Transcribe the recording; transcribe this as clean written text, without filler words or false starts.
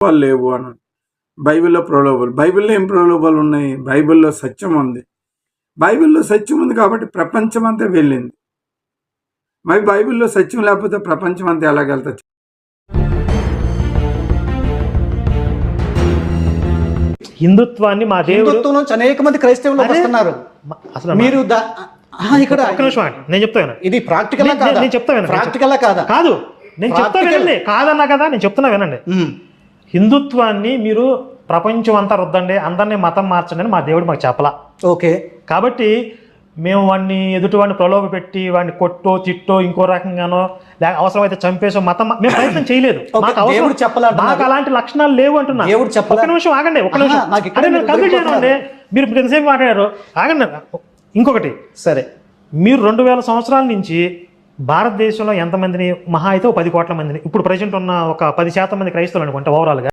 వాళ్ళు లేవు అని. బైబిల్లో ప్రలోభాలు. బైబిల్లో ఏం ప్రలోభాలు ఉన్నాయి? బైబిల్లో సత్యం ఉంది. బైబిల్లో సత్యం ఉంది కాబట్టి ప్రపంచం అంతా వెళ్ళింది. మరి బైబిల్లో సత్యం లేకపోతే ప్రపంచం అంతా ఎలాగెళ్తా? హిందుత్వాన్ని మా దేవుడు నుంచి అనేక మంది క్రైస్తవులు వస్తున్నారు. అసలు మీరు ఇక్కడ ఒక్క నిమిషం నేను చెప్తాను. ఇది ప్రాక్టికల్ నేను చెప్తాను. ప్రాక్టికల్ కాదా? కాదు, నేను చెప్తా వినండి. కాదన్నా కదా, నేను చెప్తున్నా వినండి. హిందుత్వాన్ని మీరు ప్రపంచం అంతా రుద్దండి, అందరినీ మతం మార్చండి అని మా దేవుడు మాకు చెప్పలా. ఓకే, కాబట్టి మేము వాడిని ఎదుటి వాడిని ప్రలోభ పెట్టి వాడిని కొట్టో తిట్టో ఇంకో రకంగానో అవసరమైతే చంపేసో మతం మేము ప్రయత్నం చేయలేదు. మాకు అలాంటి లక్షణాలు లేవు అంటున్నా. ఒక్క నిమిషం ఆగండి, ఒక్క నిమిషం. కంప్లీట్ చేయనండి, మీరు ఎంతసేపు మాట్లాడారు. ఆగండి. ఇంకొకటి, సరే మీరు 2000 సంవత్సరాల నుంచి భారతదేశంలో ఎంతమందిని, మహా అయితే 10 కోట్ల మందిని, ఇప్పుడు ప్రజెంట్ ఉన్న ఒక 10% మంది క్రైస్తవులు అనుకుంటే ఓవరాల్గా